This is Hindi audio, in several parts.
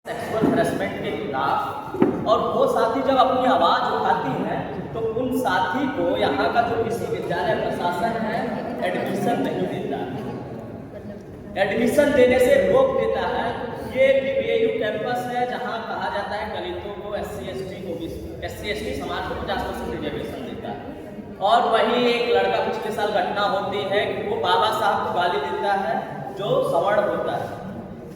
सेक्सुअल हैरेसमेंट के खिलाफ, और वो साथी जब अपनी आवाज़ उठाती हैं तो उन साथी को यहाँ का जो किसी विद्यालय प्रशासन है एडमिशन नहीं देता है, एडमिशन देने से रोक देता है। ये DBAU कैंपस है जहाँ कहा जाता है दलितों को SC/ST समाज को 50% रिजर्वेशन देता है, और वहीं एक लड़का पिछले साल घटना होती है कि वो बाबा साहब को गाली देता है जो सवर्ण होता है,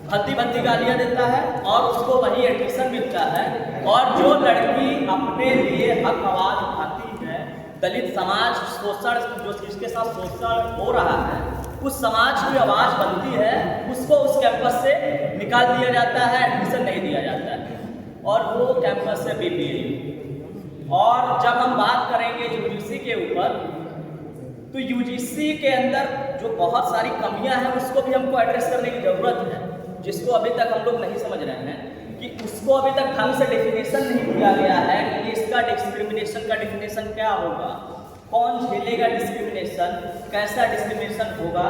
भद्दी गालियाँ देता है और उसको वही एडमिशन मिलता है। और जो लड़की अपने लिए हक आवाज़ उठाती है, दलित समाज शोषण जो जिसके साथ शोषण हो रहा है उस समाज की आवाज़ बनती है, उसको उस कैंपस से निकाल दिया जाता है, एडमिशन नहीं दिया जाता है, और वो कैंपस है BBAU। और जब हम बात करेंगे UGC के ऊपर, तो UGC के अंदर जो बहुत सारी कमियां हैं उसको भी हमको एड्रेस करने की ज़रूरत है, जिसको अभी तक हम लोग नहीं समझ रहे हैं कि उसको अभी तक ढंग से डेफिनेशन नहीं दिया गया है कि इसका डिस्क्रिमिनेशन का डेफिनेशन क्या होगा, कौन झेलेगा डिस्क्रिमिनेशन, कैसा डिस्क्रिमिनेशन होगा।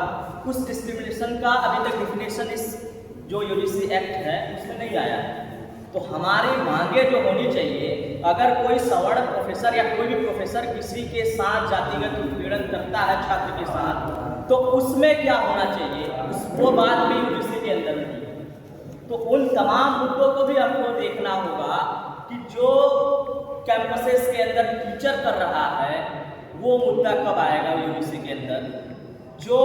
उस डिस्क्रिमिनेशन का अभी तक डेफिनेशन इस जो UGC एक्ट है उसमें नहीं आया है। तो हमारी मांगे जो होनी चाहिए, अगर कोई सवर्ण प्रोफेसर या कोई भी प्रोफेसर किसी के साथ जातिगत उत्पीड़न करता है छात्र के साथ, तो उसमें क्या होना चाहिए, वो बात भी UGC के अंदर नहीं है। तो उन तमाम मुद्दों को भी हमको देखना होगा कि जो कैंपसेस के अंदर टीचर कर रहा है वो मुद्दा कब आएगा UGC के अंदर। जो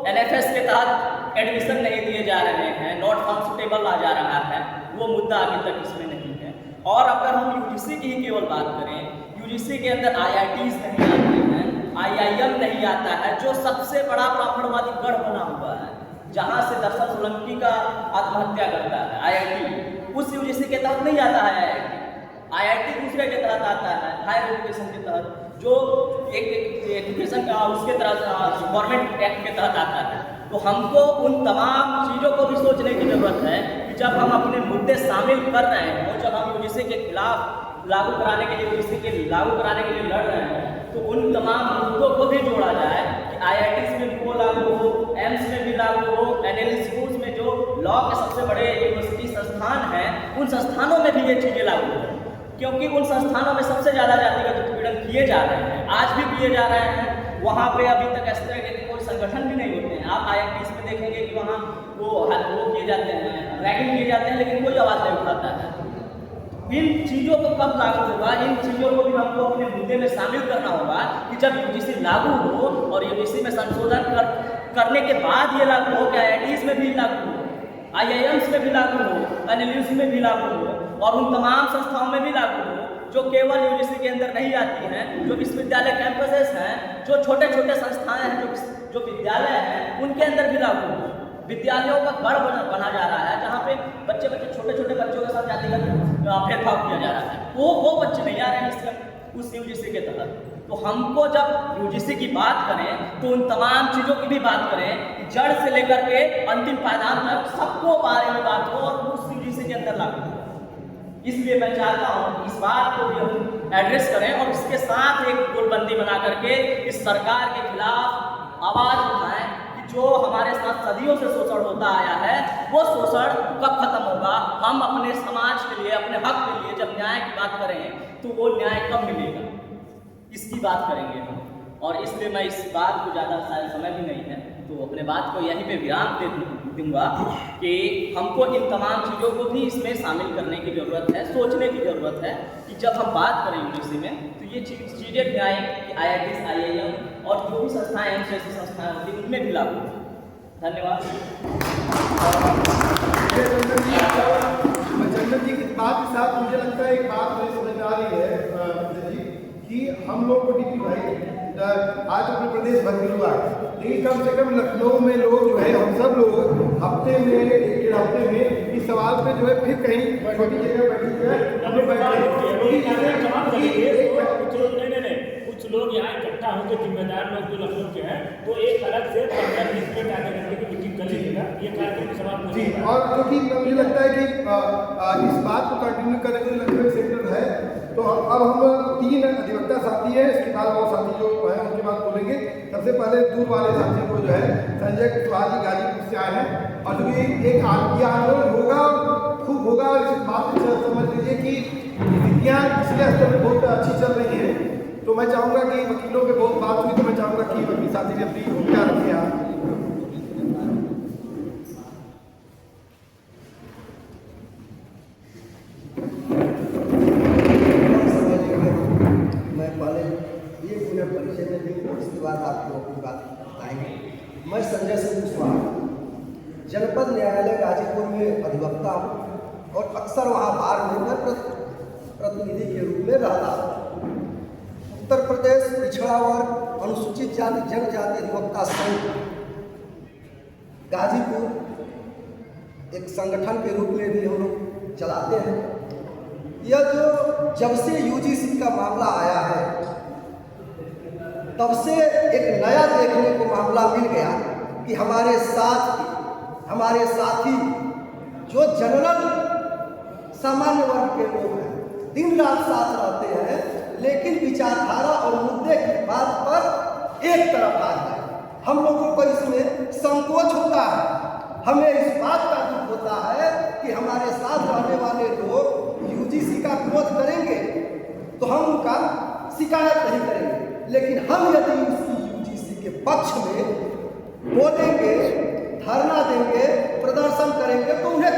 NFS के तहत एडमिशन नहीं दिए जा रहे हैं, नॉट फाउंड सुटेबल आ जा रहा है, वो मुद्दा अभी तक इसमें नहीं है। और अगर हम UGC की ही केवल बात करें, UGC के अंदर IITs नहीं आते हैं, IIM नहीं आता है, जो सबसे बड़ा ब्राह्मणवादी गढ़ बना हुआ है, जहाँ से दर्शन सोलंकी का आत्महत्या करता है IIT, उस UGC के तहत नहीं आता है IIT दूसरे के तहत आता है, हायर एजुकेशन के तहत, जो एक एजुकेशन का उसके तरह गवर्नमेंट एक्ट के तहत आता है। तो हमको उन तमाम चीज़ों को भी सोचने की ज़रूरत है कि जब हम अपने मुद्दे शामिल कर रहे हैं, जब हम UGC के खिलाफ लागू कराने के लिए UGC के लागू कराने के लिए लड़ रहे हैं, तो उन तमाम मुद्दों को भी जोड़ा जाए कि IITs में भी वो लागू हो, एम्स में भी लागू हो, NLE स्कूल्स में जो लॉ के सबसे बड़े यूनिवर्सिटी संस्थान हैं उन संस्थानों में भी ये चीज़ें लागू हो, क्योंकि उन संस्थानों में सबसे ज़्यादा जातिगत उत्पीड़न किए जा रहे हैं, आज भी किए जा रहे हैं। वहाँ पे अभी तक इस तरह के कोई संगठन भी नहीं होते हैं। आप IITs में देखेंगे कि वहाँ वो किए जाते हैं, रैगिंग किए जाते हैं, लेकिन कोई आवाज़ नहीं उठाता है। इन चीज़ों को कब लागू होगा, इन चीज़ों को भी हमको अपने मुद्दे में शामिल करना होगा कि जब UGC लागू हो और UGC में संशोधन करने के बाद ये लागू हो कि IITs में भी लागू हो, IIMs में भी लागू हो, NLEs में भी लागू हो, और उन तमाम संस्थाओं में भी लागू हो जो केवल UGC के अंदर नहीं आती हैं, जो विश्वविद्यालय कैंपसेस हैं, जो छोटे छोटे संस्थाएं हैं, जो विद्यालय हैं, उनके अंदर भी लागू हो। विद्यालयों का गढ़ बना जा रहा है जहाँ पे बच्चे छोटे छोटे बच्चों के साथ जातिगत भेदभाव किया जा रहा है, वो बच्चे नहीं आ रहे हैं उस UGC के तहत। तो हमको जब UGC की बात करें तो उन तमाम चीज़ों की भी बात करें, जड़ से लेकर के अंतिम पायदान तक सबको बारे में बात हो और उस UGC के अंदर लागू हो। इसलिए मैं चाहता हूँ इस बात को भी हम एड्रेस करें और इसके साथ एक गोलबंदी बना करके इस सरकार के खिलाफ आवाज़ उठाएं कि जो हमारे साथ सदियों से शोषण होता आया है वो शोषण कब खत्म होगा। हम अपने समाज के लिए, अपने हक के लिए जब न्याय की बात करें तो वो न्याय कब मिलेगा, इसकी बात करेंगे हम। और इसलिए मैं इस बात को ज़्यादा समय भी नहीं है तो अपने बात को यहीं पे विराम दे दूँगा कि हमको इन तमाम चीज़ों को भी इसमें शामिल करने की ज़रूरत है, सोचने की ज़रूरत है कि जब हम बात करें UGC में तो ये चीज़ें भी आएँ कि IITs, IIM और जो भी संस्थाएँ हैं जैसी संस्थाएँ होती हैं उनमें भी लागू हो। धन्यवाद। चंदन जी की बात के साथ मुझे लगता है एक बात मुझे समझ आ रही है कि हम लोग को DP भाई आज अपने प्रदेश भर में लोग आए, लेकिन कम से कम लखनऊ में लोग जो है हम सब लोग हफ्ते में 1-1.5 हफ्ते में इस सवाल पे जो है फिर कहीं छोटी जगह बैठी है हम लोग कुछ लोग यहाँ इकट्ठा होकर जिम्मेदार लोग जो लखनऊ के हैं तो एक अलग से 15-20 मिनट आधे घंटे की मीटिंग कर लीजिएगा, ये कार्यक्रम समाप्त जी। और क्योंकि मुझे लगता है कि इस बात को कंटिन्यू करने के लिए लखनऊ सेक्टर है, तो अब हम 3 अधिवक्ता साथी हैं, इसके बाद वो साथी जो है उनके बाद बोलेंगे। सबसे पहले दूर वाले साथी को जो है संजय कुशवाहा जी गाजीपुर से आए हैं, और जो एक आंदोलन होगा खूब होगा। निचले स्तर पे बहुत अच्छी चल रही है। तो मैं चाहूँगा कि वकीलों पे बहुत बात हुई, तो मैं चाहूँगा कि वकील साथी ने अपनी भूमिका रखें आप। मैं पहले ये पूरे परिचय में दूँ, उसके बाद आपको अपनी बात बताएंगे। मैं संजय सिंह कुशवाहा, जनपद न्यायालय गाजीपुर में अधिवक्ता हूँ और अक्सर वहाँ बार में मैं प्रतिनिधि के रूप में रहता हूँ। उत्तर प्रदेश पिछड़ा वर्ग अनुसूचित जाति जनजाति अधिवक्ता संघ गाजीपुर एक संगठन के रूप में भी हम लोग चलाते हैं। यह जो जब से यूजीसी का मामला आया है तब से एक नया देखने को मामला मिल गया कि हमारे साथी जो जनरल सामान्य वर्ग के लोग हैं, दिन रात साथ रहते हैं, लेकिन विचारधारा और मुद्दे की बात पर एक तरफ आ गए। हम लोगों को इसमें संकोच होता है। हमें इस बात का दुख होता है कि हमारे साथ रहने वाले लोग यूजीसी का विरोध करेंगे तो हम उनका शिकायत नहीं करेंगे, लेकिन हम यदि यूजीसी के पक्ष में बोलेंगे, धरना देंगे, प्रदर्शन करेंगे तो उन्हें